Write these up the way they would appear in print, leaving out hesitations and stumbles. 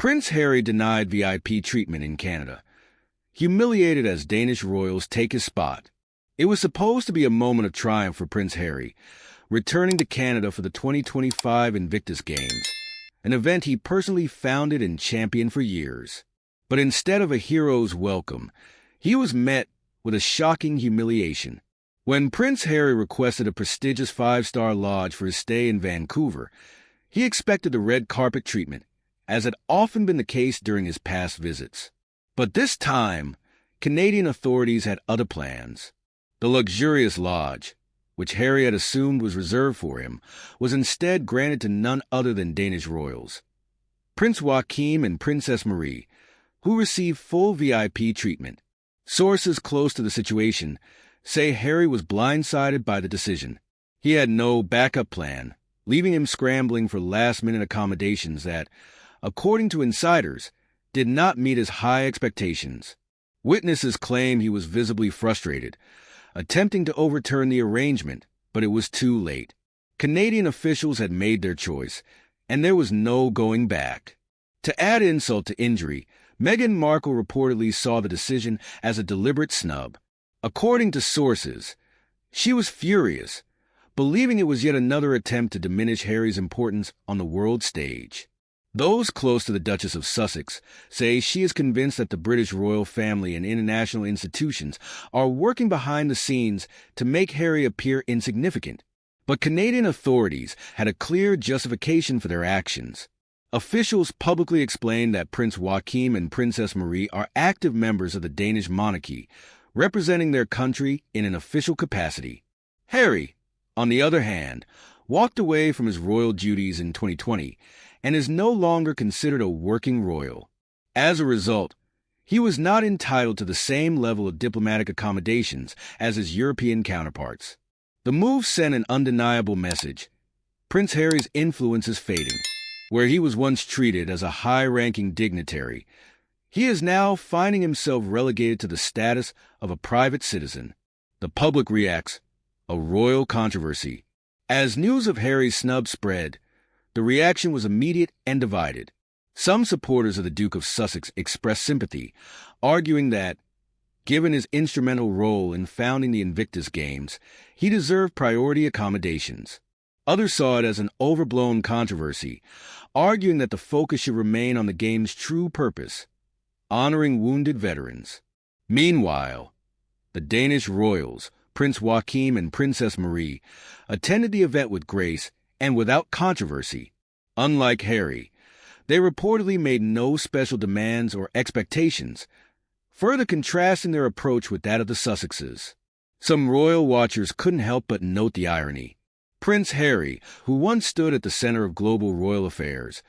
Prince Harry denied VIP treatment in Canada, humiliated as Danish royals take his spot. It was supposed to be a moment of triumph for Prince Harry, returning to Canada for the 2025 Invictus Games, an event he personally founded and championed for years. But instead of a hero's welcome, he was met with a shocking humiliation. When Prince Harry requested a prestigious five-star lodge for his stay in Vancouver, he expected the red carpet treatment, as had often been the case during his past visits. But this time, Canadian authorities had other plans. The luxurious lodge, which Harry had assumed was reserved for him, was instead granted to none other than Danish royals, Prince Joachim and Princess Marie, who received full VIP treatment. Sources close to the situation say Harry was blindsided by the decision. He had no backup plan, leaving him scrambling for last-minute accommodations that, according to insiders, did not meet his high expectations. Witnesses claim he was visibly frustrated, attempting to overturn the arrangement, but it was too late. Canadian officials had made their choice, and there was no going back. To add insult to injury, Meghan Markle reportedly saw the decision as a deliberate snub. According to sources, she was furious, believing it was yet another attempt to diminish Harry's importance on the world stage. Those close to the Duchess of Sussex say she is convinced that the British royal family and international institutions are working behind the scenes to make Harry appear insignificant. But Canadian authorities had a clear justification for their actions. Officials publicly explained that Prince Joachim and Princess Marie are active members of the Danish monarchy, representing their country in an official capacity. Harry, on the other hand, walked away from his royal duties in 2020 and is no longer considered a working royal. As a result, he was not entitled to the same level of diplomatic accommodations as his European counterparts. The move sent an undeniable message. Prince Harry's influence is fading. Where he was once treated as a high-ranking dignitary, he is now finding himself relegated to the status of a private citizen. The public reacts, a royal controversy. As news of Harry's snub spread, the reaction was immediate and divided. Some supporters of the Duke of Sussex expressed sympathy, arguing that, given his instrumental role in founding the Invictus Games, he deserved priority accommodations. Others saw it as an overblown controversy, arguing that the focus should remain on the game's true purpose, honoring wounded veterans. Meanwhile, the Danish royals, Prince Joachim and Princess Marie, attended the event with grace and without controversy. Unlike Harry, they reportedly made no special demands or expectations, further contrasting their approach with that of the Sussexes. Some royal watchers couldn't help but note the irony. Prince Harry, who once stood at the center of global royal affairs,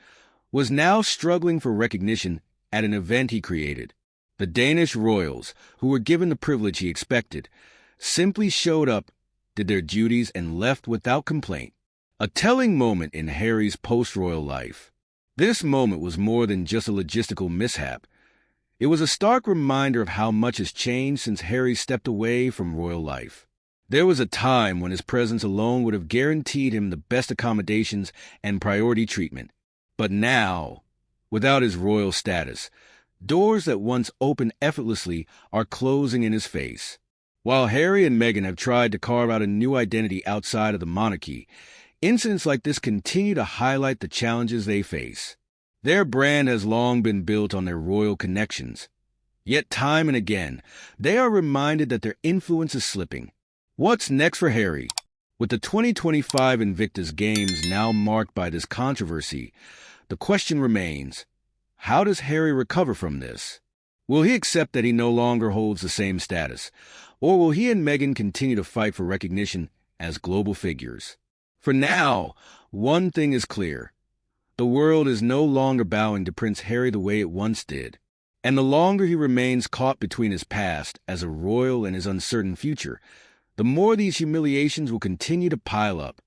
was now struggling for recognition at an event he created. The Danish royals, who were given the privilege he expected, simply showed up, did their duties, and left without complaint. A telling moment in Harry's post-royal life. This moment was more than just a logistical mishap. It was a stark reminder of how much has changed since Harry stepped away from royal life. There was a time when his presence alone would have guaranteed him the best accommodations and priority treatment. But now, without his royal status, doors that once opened effortlessly are closing in his face. While Harry and Meghan have tried to carve out a new identity outside of the monarchy, incidents like this continue to highlight the challenges they face. Their brand has long been built on their royal connections. Yet time and again, they are reminded that their influence is slipping. What's next for Harry? With the 2025 Invictus Games now marked by this controversy, the question remains, how does Harry recover from this? Will he accept that he no longer holds the same status, or will he and Meghan continue to fight for recognition as global figures? For now, one thing is clear. The world is no longer bowing to Prince Harry the way it once did, and the longer he remains caught between his past as a royal and his uncertain future, the more these humiliations will continue to pile up.